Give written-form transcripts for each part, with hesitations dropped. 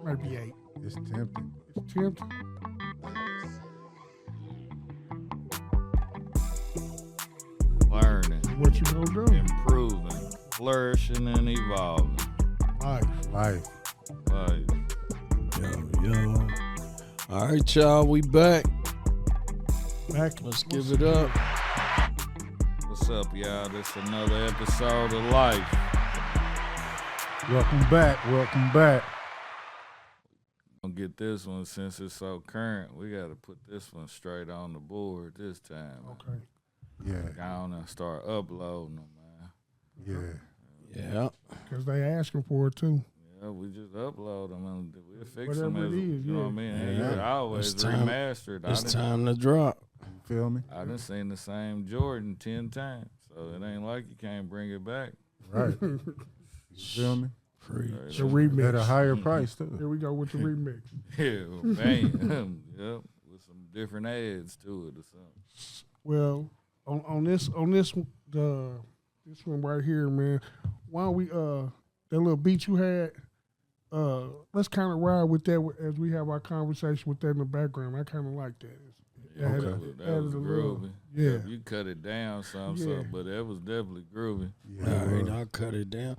Maybe 8. It's tempting. It's tempting. Learning, What you gonna do? improving, flourishing, and evolving. Life. Like, Yo. All right, y'all, we back. Back. Let's give it up. what's up, y'all? This another episode of Life. Welcome back. Gonna get this one since it's so current. We gotta put this one straight on the board this time. Okay. Yeah, Go on and start uploading them, man. Yeah. Because they asking for it too. Yeah, we just upload them and we'll fix Whatever them. As, it is, you know yeah. what I mean? Yeah. And you always It's time- remastered. It's time to drop. you feel me? I done seen the same Jordan 10 times, so it ain't like you can't bring it back. Right. You feel me? Free. The remix. At a higher price too. Here we go with the remix. Yeah, bam. Yep, with some different ads to it or something. Well, on this one right here, man. Why don't we that little beat you had? Let's kind of ride with that as we have our conversation with that in the background. I kind of like that. Yeah, Added- that was added a little- groovy. yeah. You cut it down some, Yeah. but that was definitely groovy. Yeah, All right, well, I'll cut it down.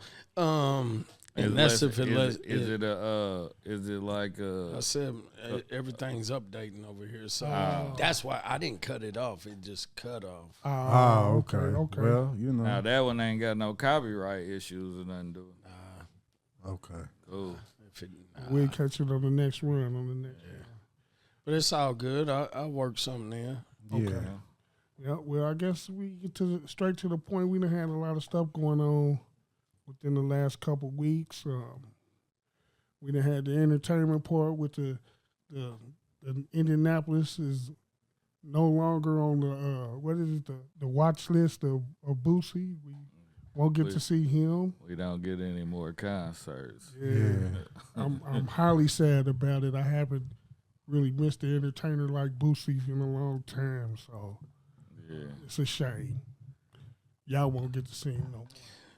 And Is that's less- if it less. is it like I said everything's updating over here, so Oh. that's why I didn't cut it off. It just cut off. okay. Okay. Well, you know. now that one ain't got no copyright issues or nothing to it. Okay. Cool. If it, We'll catch it on the next run. but it's all good. I worked something in. Yeah. Okay. Yeah, well, I guess we get straight to the point. We done had a lot of stuff going on within the last couple weeks. We done had the entertainment part with the Indianapolis is no longer on the watch list of Boosie. We won't get to see him. We don't get any more concerts. Yeah. I'm highly sad about it. I haven't really missed the entertainer like Boosie in a long time, so Yeah. it's a shame. Y'all won't get to see him no more.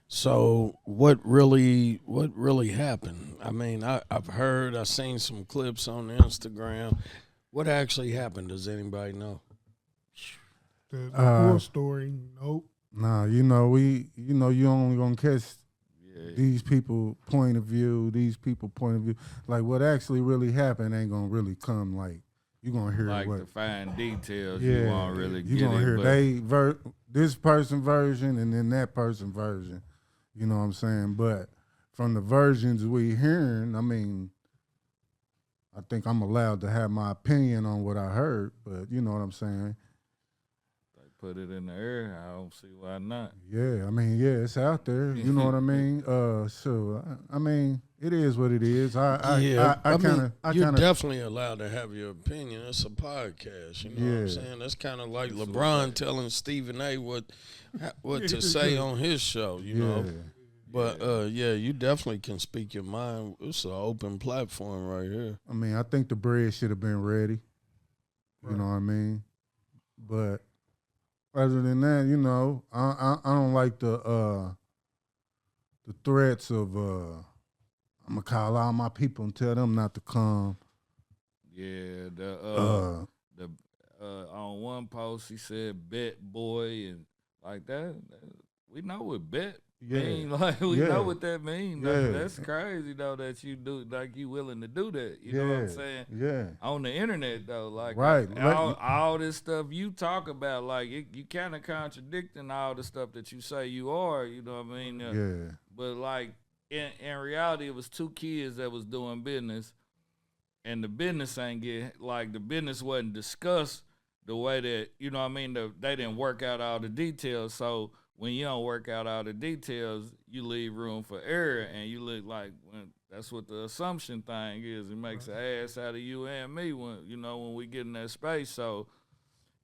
So what really happened? I mean, I've seen some clips on Instagram. What actually happened? Does anybody know? The full story, nope. Nah, you only gonna catch these people point of view, Like what actually really happened ain't gonna really come. Like you gonna hear Like what the fine details, yeah, you won't really you get gonna it. hear but this person version and then that person version. You know what I'm saying? But from the versions we hearing, I mean, I think I'm allowed to have my opinion on what I heard. But you know what I'm saying? they put it in the air. I don't see why not. Yeah, I mean, yeah, it's out there. You know what I mean? I mean, it is what it is. You're definitely allowed to have your opinion. It's a podcast, you know what I'm Yeah. saying? That's kind of like LeBron telling Stephen A. what to say on his show, you know. But you definitely can speak your mind. It's an open platform right here. I mean, I think the bread should have been ready. You know what I mean? But other than that, you know, I don't like the threats of I'm gonna call all my people and tell them not to come. Yeah, the on one post he said bet boy and like that. We know what bet mean. Like we know what that means. Yeah. That's crazy though that you do like you willing to do that. You know what I'm saying? Yeah. On the internet though, like Right. all this stuff you talk about, like you kind of contradicting all the stuff that you say you are. You know what I mean? Yeah. But like in reality, it was two kids that was doing business, and the business ain't the business wasn't discussed the way that you know what I mean. They didn't work out all the details. So when you don't work out all the details, you leave room for error, and you look like that's what the assumption thing is. It makes an ass out of you and me when we get in that space. So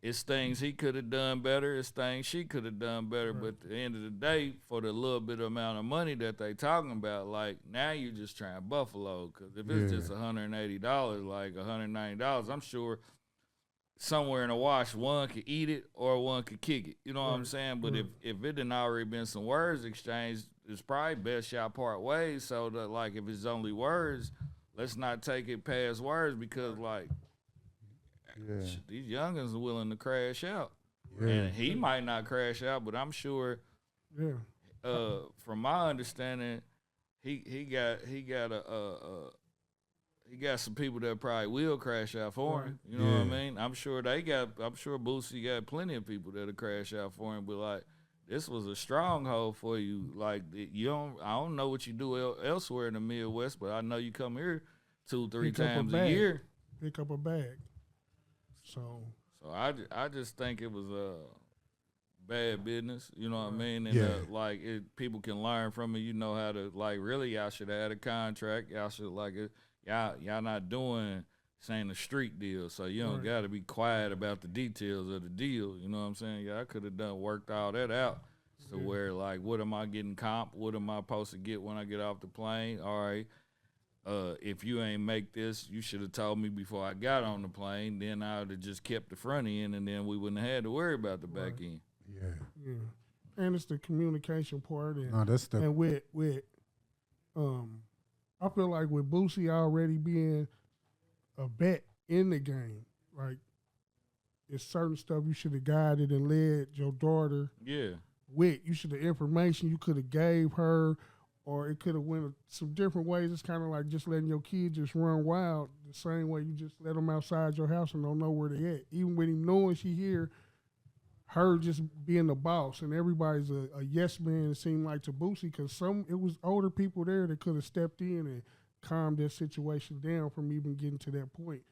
it's things he could have done better. It's things she could have done better. Right. But at the end of the day, for the little bit amount of money that they talking about, like now you just trying Buffalo. Because if it's just $180, like $190, I'm sure somewhere in the wash, one could eat it or one could kick it. You know what I'm saying? But if it didn't already been some words exchanged, it's probably best y'all part ways. So that like if it's only words, let's not take it past words because like these youngins are willing to crash out. Yeah. And he might not crash out, but I'm sure from my understanding, he got some people that probably will crash out for him. You know what I mean? I'm sure Boosie got plenty of people that'll crash out for him, but like this was a stronghold for you. Like I don't know what you do elsewhere in the Midwest, but I know you come here 2-3 times a year. Pick up a bag. So I just think it was bad business. You know what I mean? And people can learn from it. You know how to like really. Y'all should have had a contract. Y'all should like it. Y'all not doing saying a street deal, so you don't got to be quiet about the details of the deal. You know what I'm saying? Yeah, I could have worked all that out to where like, what am I getting comp? What am I supposed to get when I get off the plane? All right. If you ain't make this, you should have told me before I got on the plane. Then I would have just kept the front end, and then we wouldn't have had to worry about the back end. Yeah. And it's the communication part, and I feel like with Boosie already being a vet in the game, like it's certain stuff you should have guided and led your daughter. With you should have information you could have gave her. Or it could have went some different ways. It's kind of like just letting your kid just run wild the same way you just let them outside your house and don't know where they at. Even with him knowing she here, her just being the boss and everybody's a yes man, it seemed like to Boosie, because it was older people there that could have stepped in and calmed that situation down from even getting to that point.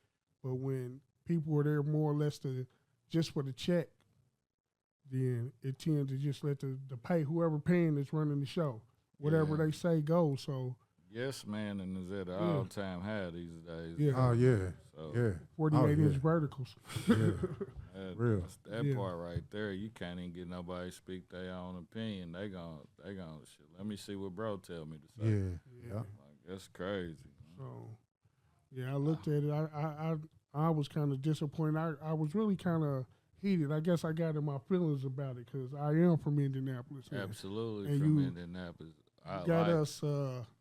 But when people were there more or less just for the check, then it tends to just let the pay, whoever paying is running the show. Whatever they say goes. So yes, man, and is at an all-time high these days. Yeah. Oh yeah. 48-inch verticals. Real. That part right there, you can't even get nobody to speak their own opinion. They gonna shit. Let me see what bro tell me to say. Yeah. Like, that's crazy. So I looked at it. I was kind of disappointed. I was really kind of heated. I guess I got in my feelings about it because I am from Indianapolis. Absolutely, from Indianapolis. Got us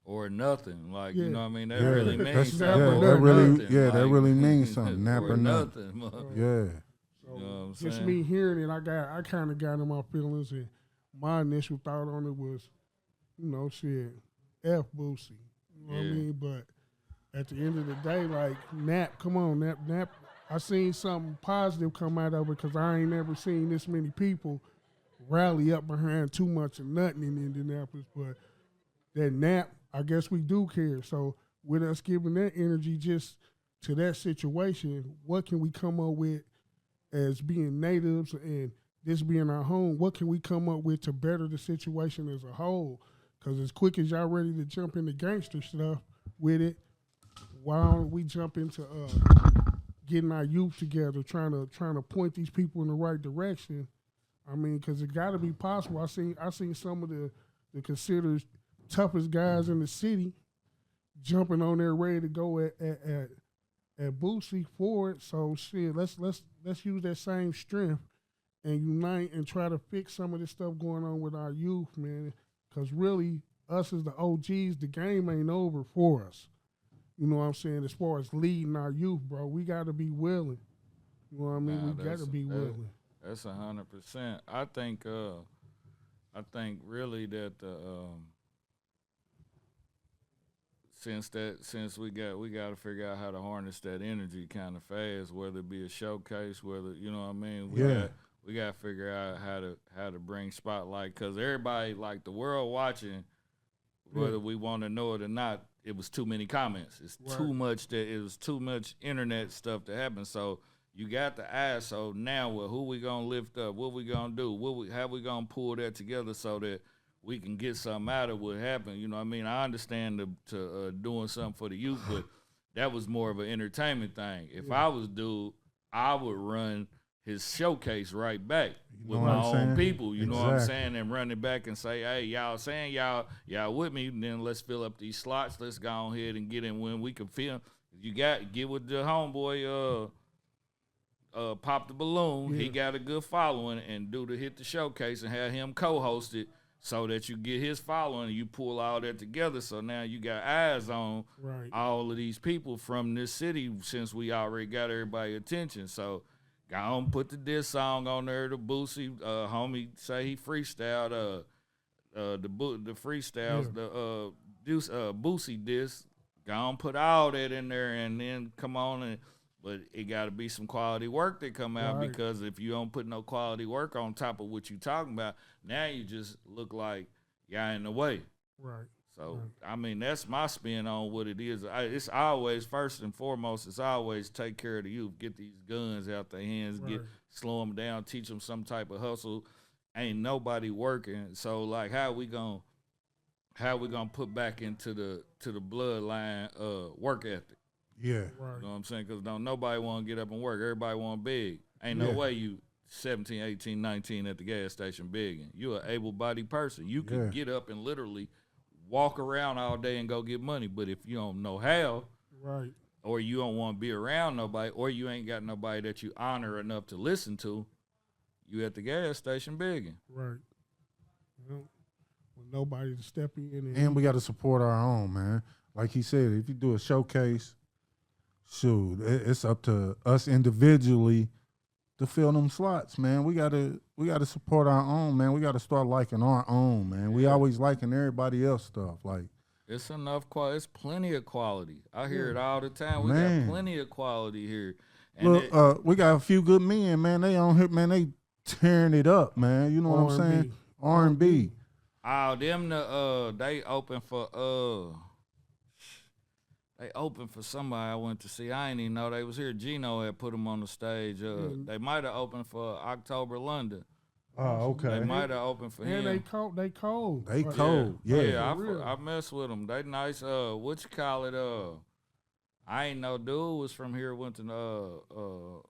or nothing, like you know what I mean. That really means something. That really means something. Nap or nothing. So, you know what I'm saying? Just me hearing it, I kind of got in my feelings, and my initial thought on it was, shit, F Boosie. You know what I mean? But at the end of the day, like Nap, come on, Nap. I seen something positive come out of it because I ain't never seen this many people rally up behind too much of nothing in Indianapolis, but that Nap, I guess we do care. So with us giving that energy just to that situation, what can we come up with as being natives and this being our home? What can we come up with to better the situation as a whole? Because as quick as y'all ready to jump into gangster stuff with it, why don't we jump into getting our youth together, trying to point these people in the right direction? I mean, because it got to be possible. I seen some of the considered toughest guys in the city jumping on there ready to go at Boosie for it. So shit, let's use that same strength and unite and try to fix some of this stuff going on with our youth, man. Because really, us as the OGs, the game ain't over for us. You know what I'm saying? As far as leading our youth, bro, we got to be willing. You know what I mean? We got to be willing. That's 100%. I think really that since we got to figure out how to harness that energy kind of fast, whether it be a showcase, whether you know what I mean. We got to figure out how to bring spotlight, because everybody, like the world watching, whether we want to know it or not, it was too many comments. It's too much. It was too much internet stuff to happen. So you got to ask. So now, who we gonna lift up? What we gonna do? How we gonna pull that together so that we can get something out of what happened? You know what I mean? I understand to doing something for the youth, but that was more of an entertainment thing. If I was dude, I would run his showcase right back with my own people. You know what I'm saying? And run it back and say, hey, y'all saying y'all with me, then let's fill up these slots. Let's go on ahead and get in when we can film. You got get with the homeboy, Pop the Balloon. He got a good following, and hit the showcase and have him co-host it so that you get his following and you pull all that together. So now you got eyes on all of these people from this city since we already got everybody's attention. So go on, put the diss song on there, the Boosie, homie say he freestyled the freestyles, the Boosie diss. Go on, put all that in there and then come on but it got to be some quality work that come out because if you don't put no quality work on top of what you talking about, now you just look like y'all in the way. Right. So, I mean, that's my spin on what it is. It's always, first and foremost, it's always take care of the youth. Get these guns out their hands, slow them down, teach them some type of hustle. Ain't nobody working. So, like, how we gonna put back into the bloodline work ethic? Yeah. You know what I'm saying? Because don't nobody want to get up and work. Everybody want big. Ain't no way you 17, 18, 19 at the gas station begging. You're an able-bodied person. You can get up and literally walk around all day and go get money. But if you don't know how, or you don't want to be around nobody, or you ain't got nobody that you honor enough to listen to, you at the gas station begging. Right. With nobody to step in. And we got to support our own, man. Like he said, if you do a showcase, shoot, it's up to us individually to fill them slots, man. We gotta support our own, man. We gotta start liking our own, man. We always liking everybody else stuff. Like it's enough quality. It's plenty of quality. I hear it all the time. We got plenty of quality here. And look, we got a few good men, man. They on here, man. They tearing it up, man. You know what I'm saying? R&B. Oh, them they open for They opened for somebody I went to see. I didn't even know they was here. Gino had put them on the stage. They might have opened for October London. Oh, okay. They might have opened for him. They cold. They cold. Yeah, I mess with them. They nice. What you call it? I ain't know dude was from here. Went to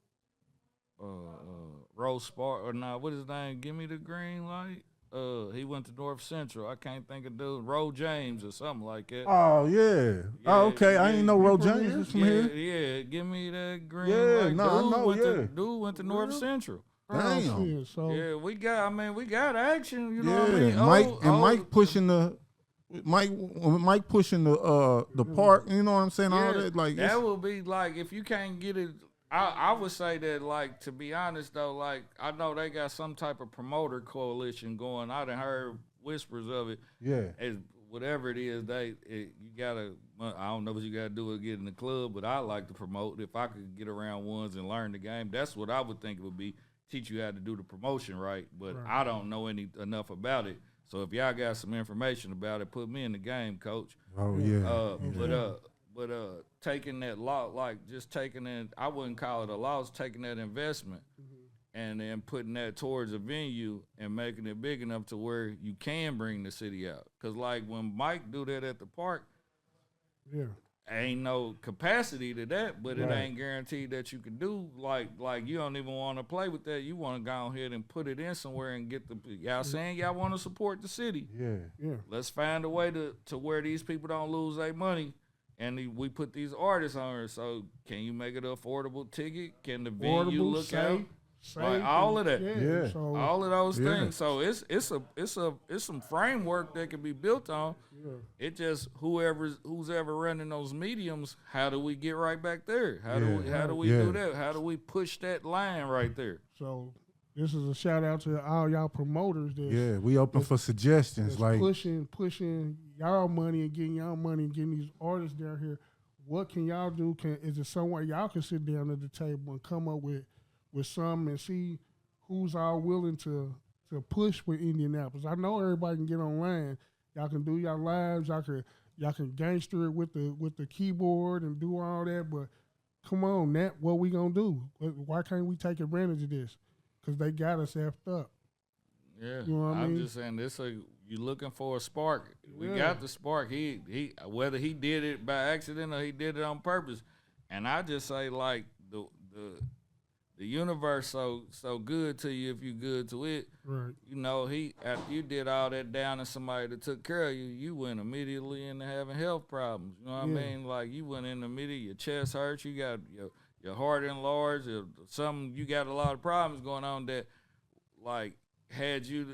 Rose Spark or nah. What his name? Give me the green light. He went to North Central. I can't think of dude. Ro James or something like that. Oh yeah. Oh okay. I didn't know Ro James was from here. Yeah. Give me that green. Yeah. Like, No, I know. Dude went to North Central. Damn. So we got action. You know what I mean? Mike pushing the. Mike pushing the park, you know what I'm saying? All that, like that would be like if you can't get it. I would say that, like, to be honest though, like I know they got some type of promoter coalition going. I done heard whispers of it. Yeah, as whatever it is, you gotta. I don't know what you gotta do to get in the club, but I like to promote. If I could get around ones and learn the game, that's what I would think it would be. Teach you how to do the promotion right, but I don't know enough about it. So if y'all got some information about it, put me in the game, coach. Oh yeah. But taking that loss, like just taking it, I wouldn't call it a loss. Taking that investment and then putting that towards a venue and making it big enough to where you can bring the city out. Cause like when Mike do that at the park, ain't no capacity to that, but it ain't guaranteed that you can do like you don't even want to play with that. You want to go ahead and put it in somewhere and get y'all saying y'all want to support the city. Yeah. Let's find a way to where these people don't lose their money, and we put these artists on here. So can you make it an affordable ticket? Can the venue look out? Like all of that, So, all of those things. So it's some framework that can be built on. It just who's ever running those mediums. How do we get right back there? How do we do that? How do we push that line right there? So this is a shout out to all y'all promoters. We open for suggestions. Like pushing y'all money and getting y'all money and getting these artists down here. What can y'all do? Is there some way y'all can sit down at the table and come up with some and see who's all willing to push with Indianapolis? I know everybody can get online. Y'all can do y'all lives. Y'all can gangster it with the keyboard and do all that. But come on, Nat, what we gonna do? Why can't we take advantage of this? Because they got us effed up. Yeah, you know what I mean? I'm just saying this. You looking for a spark? We got the spark. He whether he did it by accident or he did it on purpose. And I just say like the universe so good to you if you good to it. Right. You know, after you did all that down to somebody that took care of you, you went immediately into having health problems. You know what I mean? Like you went in immediately, your chest hurts, you got your heart enlarged, you got a lot of problems going on that like had you,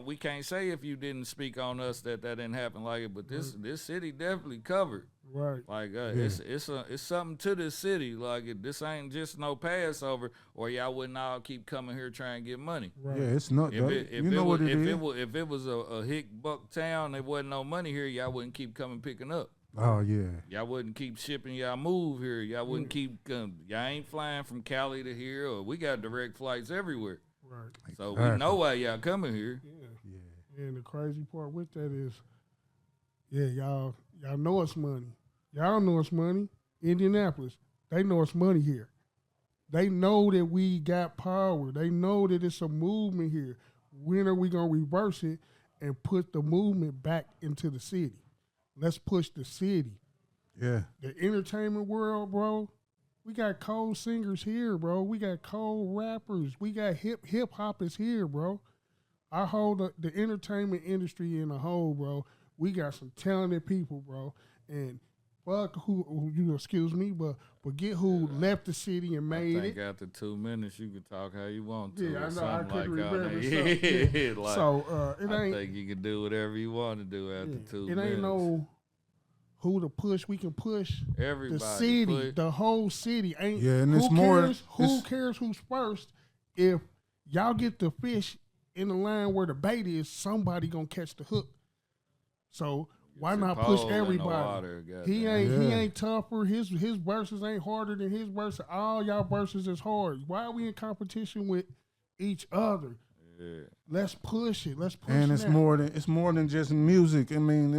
we can't say if you didn't speak on us that didn't happen like it, but this city definitely covered. Right. Like it's something to this city. Like this ain't just no Passover, or y'all wouldn't all keep coming here trying to get money. Right. Yeah, it's not. If it was a hick buck town, there wasn't no money here. Y'all wouldn't keep coming picking up. Oh yeah. Y'all wouldn't keep shipping y'all move here. Y'all wouldn't keep. Y'all ain't flying from Cali to here, or we got direct flights everywhere. Right. So we know why y'all coming here. Yeah. And the crazy part with that is, y'all know it's money. Y'all know it's money. Indianapolis, they know it's money here. They know that we got power. They know that it's a movement here. When are we going to reverse it and put the movement back into the city? Let's push the city. Yeah. The entertainment world, bro, we got cold singers here, bro. We got cold rappers. We got hip hop is here, bro. I hold the entertainment industry in a whole, bro. We got some talented people, bro. And fuck who excuse me, but forget who left the city and made it. I think after 2 minutes you can talk how you want to. Yeah, I know. I couldn't like remember that. Yeah. Like, so I think you can do whatever you want to do after 2 minutes. It ain't no who to push. We can push everybody. The city, the whole city. Ain't and it's more. Who cares who's first? If y'all get the fish in the line where the bait is, somebody gonna catch the hook. So why not push everybody? He ain't tougher. His verses ain't harder than his verses. All y'all verses is hard. Why are we in competition with each other? Yeah. Let's push it. Let's push it. And it's more than just music. I mean,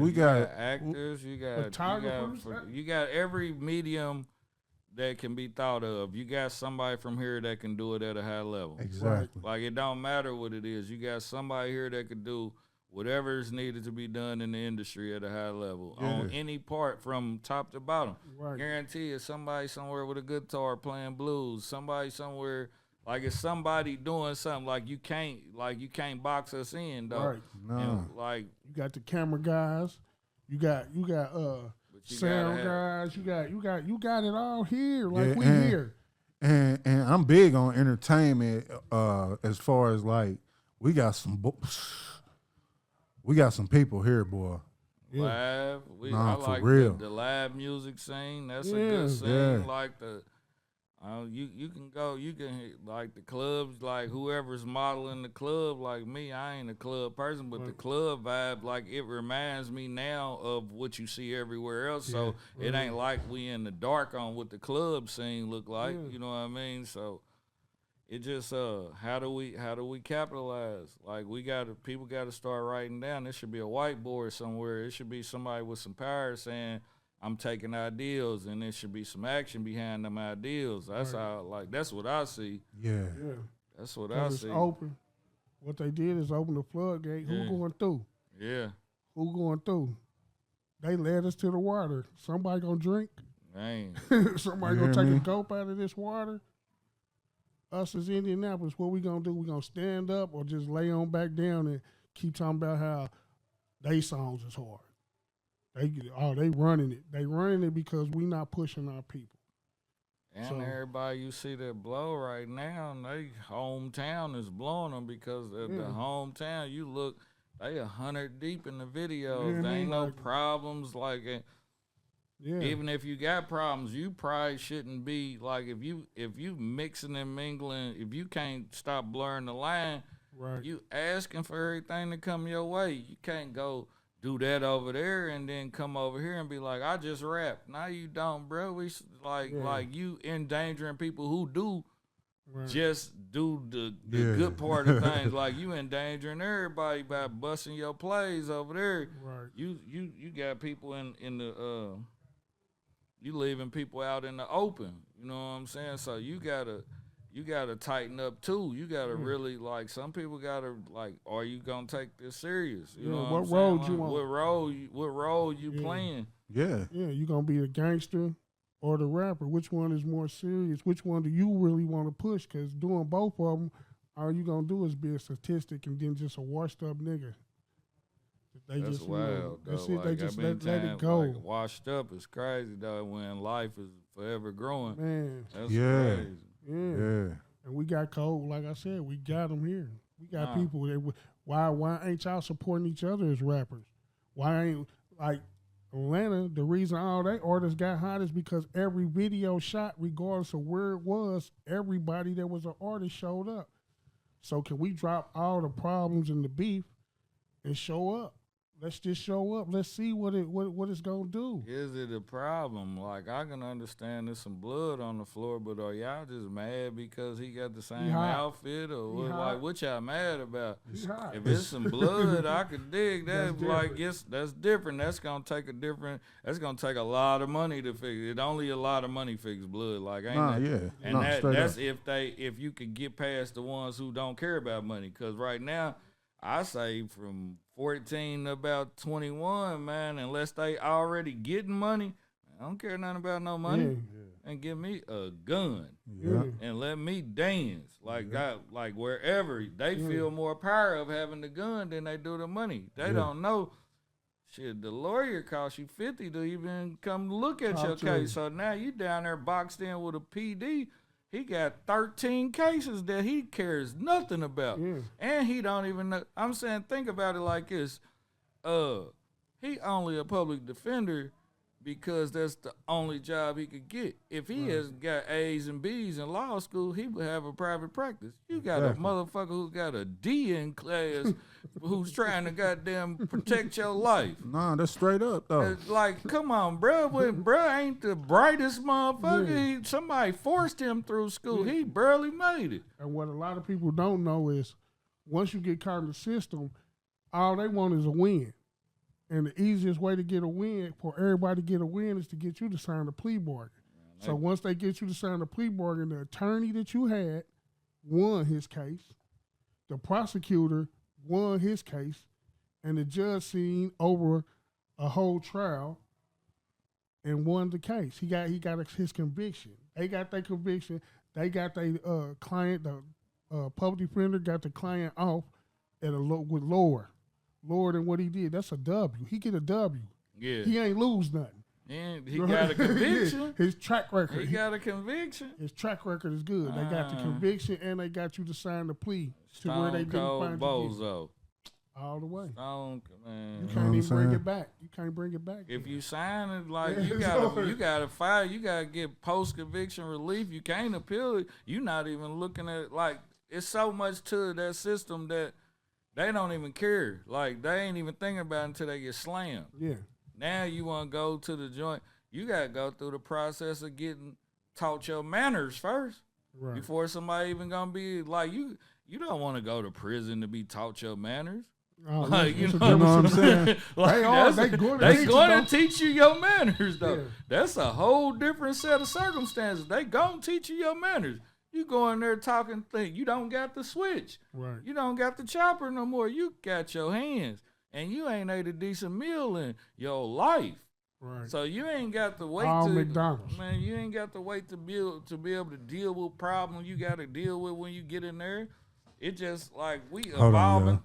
we got actors, you got photographers, you got every medium that can be thought of. You got somebody from here that can do it at a high level. Exactly. Like it don't matter what it is. You got somebody here that can do whatever is needed to be done in the industry at a high level on any part from top to bottom. Right. Guarantee it's somebody somewhere with a guitar playing blues. Somebody somewhere, like it's somebody doing something. Like you can't box us in, though. Right. No. And like you got the camera guys, you got sound guys. You got it all here. Like we here. And I'm big on entertainment. As far as like we got some people here, boy. Live. I like real. The live music scene. That's a good scene. Yeah. Like you can go. You can like the clubs. Like whoever's modeling the club. Like me, I ain't a club person, but the club vibe, like it reminds me now of what you see everywhere else. So it ain't like we in the dark on what the club scene look like. You know what I mean? So. It just how do we capitalize? Like people got to start writing down. There should be a whiteboard somewhere. It should be somebody with some power saying I'm taking ideals, and there should be some action behind them ideals. That's that's what I see. Yeah. That's what I see. It's open. What they did is open the floodgate. Who going through? Yeah. Who going through? They led us to the water. Somebody gonna drink? Dang. Somebody gonna take a gulp out of this water? Us as Indianapolis, what we gonna do? We gonna stand up or just lay on back down and keep talking about how they songs is hard? They running it. They running it because we not pushing our people. And everybody you see that blow right now, they hometown is blowing them because of the hometown. You look, they 100 deep in the videos. There ain't no problems like it. Yeah. Even if you got problems, you probably shouldn't be like if you mixing and mingling, if you can't stop blurring the line, you asking for everything to come your way. You can't go do that over there and then come over here and be like, I just rap. No, you don't, bro. We like you endangering people who do just do the good part of things. Like you endangering everybody by busting your plays over there. Right. You got people in the you leaving people out in the open. You know what I'm saying? So you gotta tighten up too. You gotta really like some people gotta like, are you gonna take this serious? You know what road saying? you want? What role you playing? Yeah. Yeah, you gonna be a gangster or the rapper? Which one is more serious? Which one do you really want to push? Because doing both of them, all you gonna do is be a statistic and then just a washed up nigga. That's wild, though. That's it. They just let it go. Like, washed up is crazy, though, when life is forever growing. Man. That's crazy. Yeah. And we got code, like I said, we got them here. We got people that, why ain't y'all supporting each other as rappers? Why ain't, like, Atlanta, the reason all they artists got hot is because every video shot, regardless of where it was, everybody that was an artist showed up. So can we drop all the problems and the beef and show up? Let's just show up. Let's see what it's gonna do. Is it a problem? Like, I can understand there's some blood on the floor, but are y'all just mad because he got the same outfit, or what y'all mad about? If it's some blood, I could dig that. Like, yes, that's different. That's gonna take a lot of money to fix it. Only a lot of money fix blood. Like, that's if you could get past the ones who don't care about money. Because right now, I say from 14 to about 21, man, unless they already getting money, I don't care nothing about no money. Yeah. And give me a gun and let me dance. Like like wherever they feel more power of having the gun than they do the money. They don't know. Shit, the lawyer costs you $50 to even come look at your case. So now you down there boxed in with a PD. He got 13 cases that he cares nothing about. Yeah. And he don't even know. I'm saying, think about it like this. He only a public defender because that's the only job he could get. If he has got A's and B's in law school, he would have a private practice. You got a motherfucker who got a D in class who's trying to goddamn protect your life. Nah, that's straight up, though. It's like, come on, bro. Bro ain't the brightest motherfucker. Yeah. Somebody forced him through school. He barely made it. And what a lot of people don't know is once you get caught in the system, all they want is a win. And the easiest way to get a win, for everybody to get a win, is to get you to sign a plea bargain. So once they get you to sign a plea bargain, the attorney that you had won his case, the prosecutor won his case, and the judge seen over a whole trial and won the case. He got his conviction. They got their conviction. They got their client, the public defender got the client off with lower than what he did. That's a W. He get a W. Yeah. He ain't lose nothing. And he got a conviction. His track record. He got a conviction. His track record is good. They got the conviction and they got you to sign the plea to where they didn't find bozo. All the way. Man. You can't even bring it back. You can't bring it back. If you sign it, like you gotta file. You gotta get post conviction relief. You can't appeal it. You're not even looking at like it's so much to that system that they don't even care. Like, they ain't even thinking about it until they get slammed. Yeah. Now you want to go to the joint. You got to go through the process of getting taught your manners first. Right. Before somebody even going to be like, you don't want to go to prison to be taught your manners. Oh, like, you know what I'm saying? Like, they going to teach you your manners, though. Yeah. That's a whole different set of circumstances. They going to teach you your manners. You go in there talking things. You don't got the switch. Right. You don't got the chopper no more. You got your hands. And you ain't ate a decent meal in your life. Right. So you ain't got to wait McDonald's. Man, you ain't got to wait to be able to deal with problems you got to deal with when you get in there. It just like we evolving.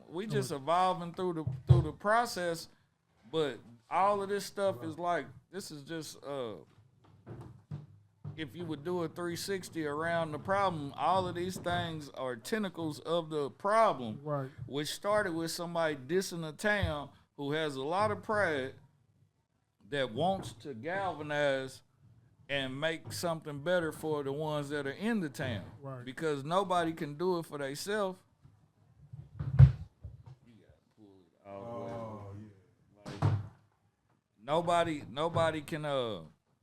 We just evolving through the process. But all of this stuff is like, this is just if you would do a 360 around the problem, all of these things are tentacles of the problem, right? Which started with somebody dissing a town who has a lot of pride that wants to galvanize and make something better for the ones that are in the town, right? Because nobody can do it for themselves. You gotta pull it all the way. Like, nobody can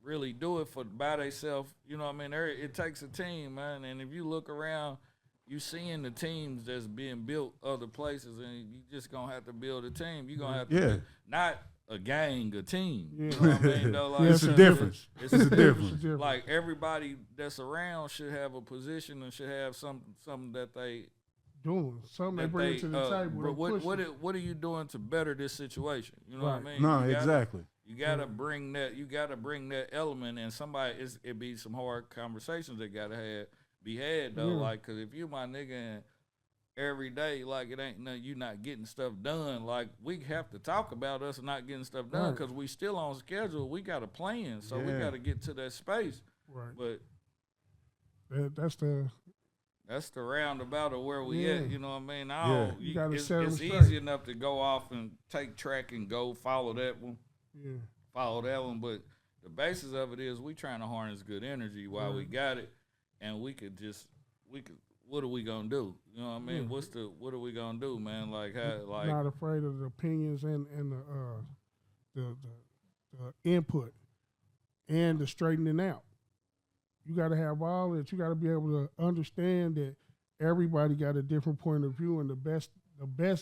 really do it by themselves. You know what I mean? It takes a team, man. And if you look around, you seeing the teams that's being built other places, and you just gonna have to build a team. You're gonna have to not a gang, a team. Yeah. You know what I mean? Though, like, it's a difference. It's a difference. Like, everybody that's around should have a position and should have something that they doing. Something they bring to the table. What are you doing to better this situation? You know what I mean? No, exactly. You gotta bring that. You gotta bring that element, and it be some hard conversations that gotta be had though. Like, cause if you my nigga and every day, like, it ain't nothing, you not getting stuff done. Like, we have to talk about us not getting stuff done because we still on schedule. We got a plan, so we gotta get to that space. Right. But That's the roundabout of where we at. You know what I mean? You gotta it's set 'em it's straight. easy enough to go off and take track and go follow that one. Yeah. Follow that one, but the basis of it is we trying to harness good energy while we got it, and we could. What are we gonna do? You know what I mean? What are we gonna do, man? Like not afraid of the opinions and the input and the straightening out. You got to have all that. You got to be able to understand that everybody got a different point of view, and the best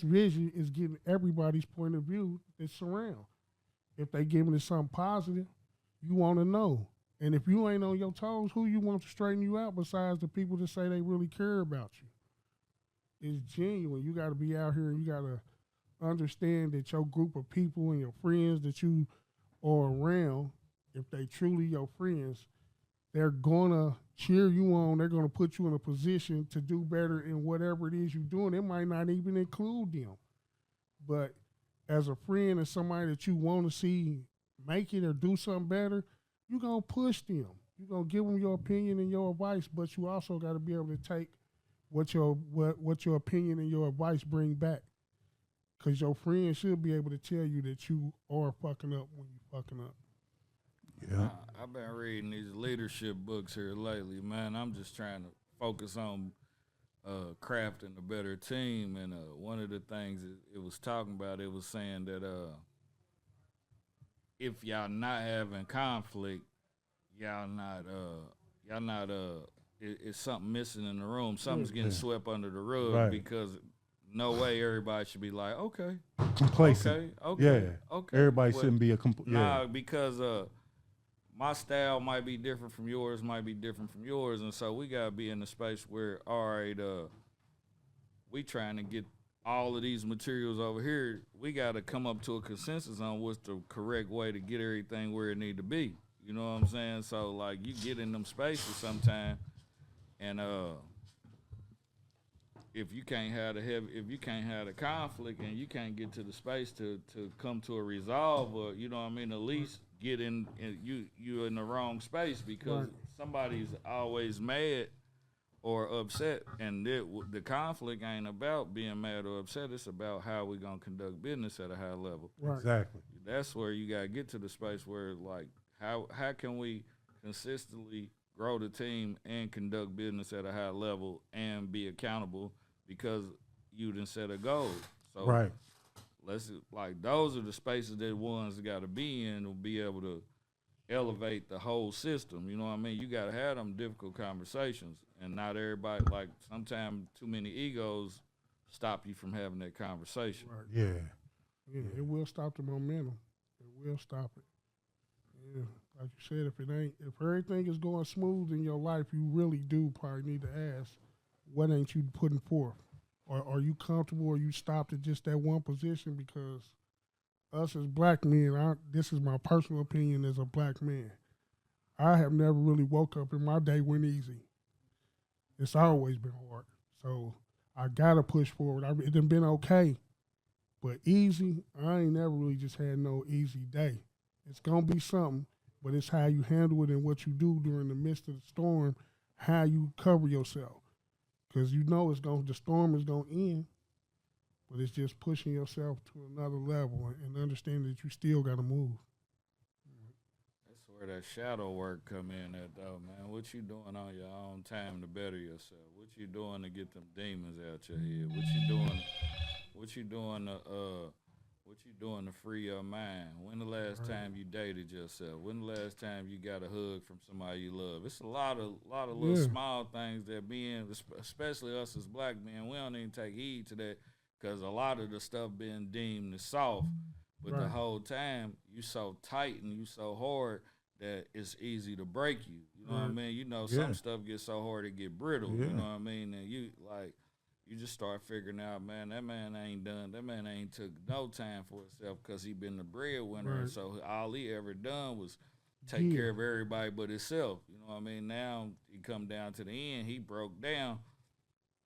vision is getting everybody's point of view that surround. If they giving it something positive, you want to know. And if you ain't on your toes, who you want to straighten you out besides the people that say they really care about you? It's genuine. You got to be out here and you got to understand that your group of people and your friends that you are around, if they truly your friends, they're going to cheer you on. They're going to put you in a position to do better in whatever it is you're doing. It might not even include them. But as a friend and somebody that you want to see make it or do something better, you're going to push them. You're going to give them your opinion and your advice, but you also got to be able to take what your opinion and your advice bring back. Because your friend should be able to tell you that you are fucking up when you fucking up. Yeah. I've been reading these leadership books here lately, man. I'm just trying to focus on crafting a better team. And one of the things it was talking about, it was saying that if y'all not having conflict, it's something missing in the room. Something's getting swept under the rug because no way everybody should be like, okay. Complacent. Okay. Everybody shouldn't be Nah, because my style might be different from yours, and so we gotta be in a space where, all right, we trying to get all of these materials over here. We gotta come up to a consensus on what's the correct way to get everything where it need to be. You know what I'm saying? So like, you get in them spaces sometime, and if you can't have the conflict and you can't get to the space to come to a resolve, or you know what I mean, at least get in you in the wrong space, because somebody's always mad or upset, and the conflict ain't about being mad or upset. It's about how we gonna conduct business at a high level. Exactly. That's where you gotta get to the space where, like, how can we consistently grow the team and conduct business at a high level and be accountable because you done set a goal. So those are the spaces that ones got to be in to be able to elevate the whole system. You know what I mean? You got to have them difficult conversations, and not everybody, like, sometimes too many egos stop you from having that conversation. Right. Yeah, it will stop the momentum. It will stop it. Yeah, like you said, if everything is going smooth in your life, you really do probably need to ask, what ain't you putting forth? Or are you comfortable, or you stopped at just that one position? Because us as black men, this is my personal opinion as a black man, I have never really woke up and my day went easy. It's always been hard. So I got to push forward. It done been okay, but easy, I ain't never really just had no easy day. It's going to be something, but it's how you handle it and what you do during the midst of the storm, how you cover yourself. Because you know the storm is going to end, but it's just pushing yourself to another level and understanding that you still got to move. That's where that shadow work come in at, though, man. What you doing on your own time to better yourself? What you doing to get them demons out your head? What you doing to free your mind? When the last time you dated yourself? When the last time you got a hug from somebody you love? It's a lot of little small things that especially us as black men, we don't even take heed to that, because a lot of the stuff being deemed as soft, but the whole time you so tight and you so hard that it's easy to break you. You know what I mean? You know, some stuff gets so hard it get brittle. You know what I mean? And you just start figuring out, man, that man ain't took no time for himself, because he been the breadwinner. Right. So all he ever done was take care of everybody but himself. You know what I mean? Now he come down to the end, he broke down.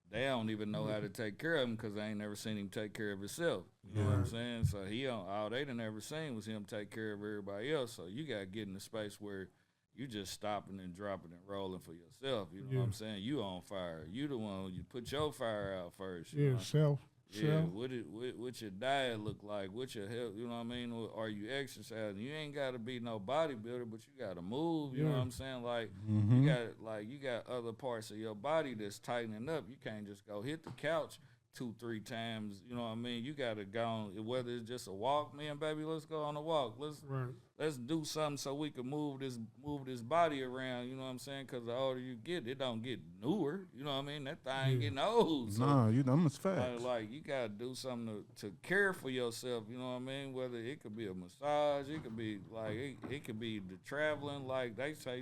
They don't even know how to take care of him, because they ain't never seen him take care of himself. You know what I'm saying? So all they done ever seen was him take care of everybody else. So you got to get in the space where you just stopping and dropping and rolling for yourself. You know what I'm saying? You on fire. You the one, you put your fire out first. You know? Self. Yeah, what your diet look like, what your health, you know what I mean? Are you exercising? You ain't gotta be no bodybuilder, but you gotta move, you know what I'm saying? Like you got other parts of your body that's tightening up. You can't just go hit the couch 2-3 times, you know what I mean? You gotta go on, whether it's just a walk, man, baby, let's go on a walk. Let's do something so we can move this body around, you know what I'm saying? Because the older you get, it don't get newer, you know what I mean? That thing ain't getting old. So, nah, them is facts. Like you gotta do something to care for yourself, you know what I mean? Whether it could be a massage, it could be like it could be the traveling, like they say,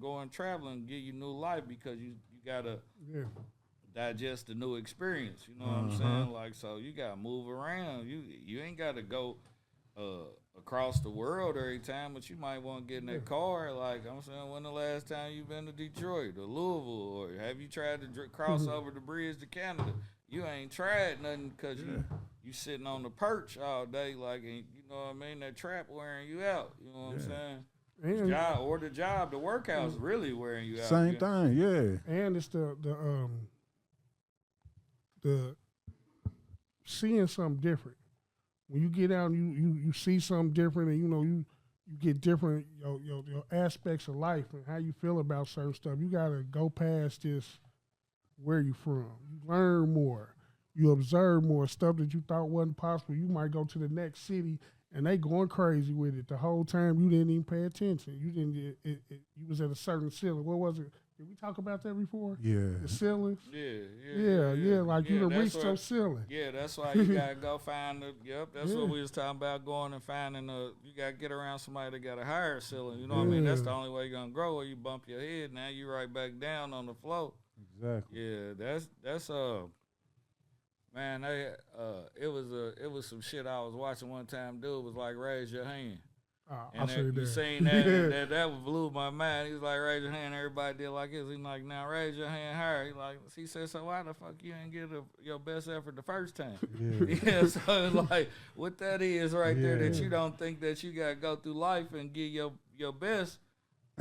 going traveling, give you new life because you gotta digest the new experience, you know what I'm saying? Like, so you gotta move around. You ain't gotta go across the world every time, but you might want to get in that car. Like I'm saying, when the last time you been to Detroit or Louisville, or have you tried to cross over the bridge to Canada? You ain't tried nothing because you sitting on the perch all day, like, and you know what I mean? That trap wearing you out, you know what I'm saying? The workout's really wearing you out. Same thing, yeah. And it's the seeing something different. When you get out and you see something different, and you get different your aspects of life and how you feel about certain stuff. You gotta go past this where you from. You learn more. You observe more stuff that you thought wasn't possible. You might go to the next city and they going crazy with it. The whole time you didn't even pay attention. You didn't. You was at a certain ceiling. What was it? Did we talk about that before? Yeah. The ceiling? Yeah. Like you done reached your ceiling. Yeah, that's why you got to go find that's what we was talking about, going and finding you got to get around somebody that got a higher ceiling. You know what I mean? That's the only way you're going to grow, or you bump your head. Now you right back down on the floor. Exactly. Yeah, that's man, it was some shit I was watching one time. Dude was like, raise your hand. And you seen that, that blew my mind. He was like, raise your hand. Everybody did like this. He's like, now raise your hand higher. He said, so why the fuck you ain't get your best effort the first time? Yeah, so it's like, what that is right there, that you don't think that you got to go through life and get your best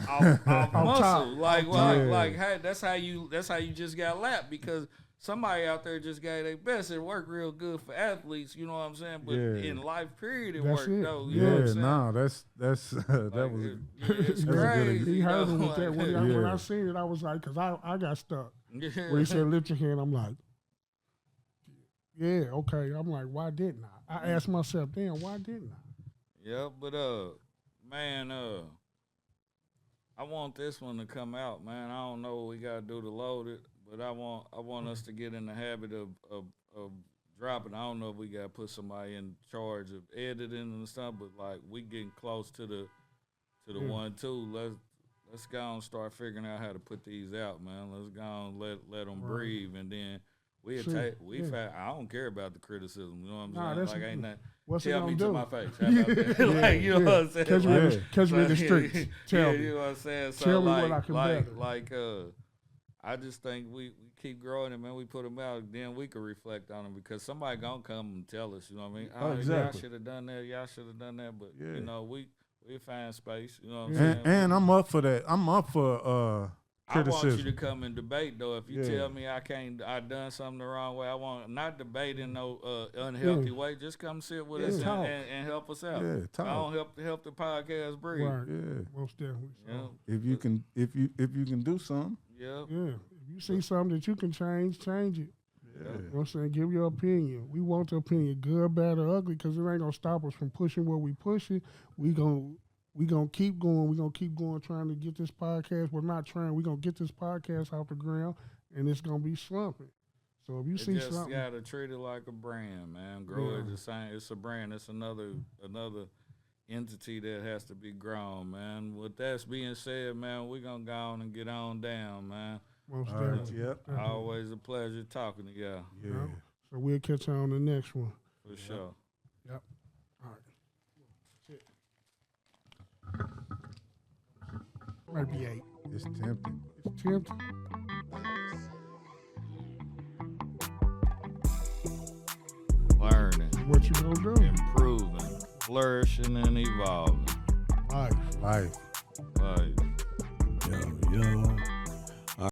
off muscle. Like, hey, that's how you just got lapped, because somebody out there just got their best. It worked real good for athletes, you know what I'm saying? But in life, period, it worked though. You know what I'm saying? That was it's crazy. He heard him with that. When I seen it, I was like, because I got stuck. When he said lift your hand, I'm like, yeah, okay. I'm like, why didn't I? I asked myself, damn, why didn't I? Yeah, but man, I want this one to come out, man. I don't know what we gotta do to load it. But I want us to get in the habit of dropping. I don't know if we got to put somebody in charge of editing and stuff, but like we getting close to the 1-2. Let's go and start figuring out how to put these out, man. Let's go and let them breathe, and then I don't care about the criticism. You know what I'm saying? Like ain't that. Tell me to my face. How about that? Like, you know what I'm saying? Catch me in the streets. Tell me. You know what I'm saying? So tell me what I can I just think we keep growing and man, we put them out, then we can reflect on them, because somebody gonna come and tell us, you know what I mean? Exactly. Y'all should have done that, but you know, we find space, you know what I'm saying? And I'm up for that. I'm up for criticism. I want you to come and debate though. If you tell me I done something the wrong way, I want not debate in no unhealthy way. Just come sit with us and help us out. Yeah, talk. I don't help the podcast breathe. Right. Yeah. Most definitely. Yeah. If you can do something. Yeah. If you see something that you can change it. Yeah. You know what I'm saying? Give your opinion. We want the opinion, good, bad, or ugly, because it ain't gonna stop us from pushing what we pushing. We gonna keep going. We gonna keep going, trying to get this podcast. We're not trying. We gonna get this podcast off the ground, and it's gonna be slumping. So if you see something, just gotta treat it like a brand, man. Grow it the same. It's a brand. It's another entity that has to be grown, man. With that being said, man, we're gonna go on and get on down, man. Most definitely. Yep. Always a pleasure talking to y'all. Yeah. So we'll catch you on the next one. For sure. Yep. All right. Might be 8. It's tempting. It's tempting. Learning. What you gonna do? Improving. Flourishing and evolving. Life. Life. yo.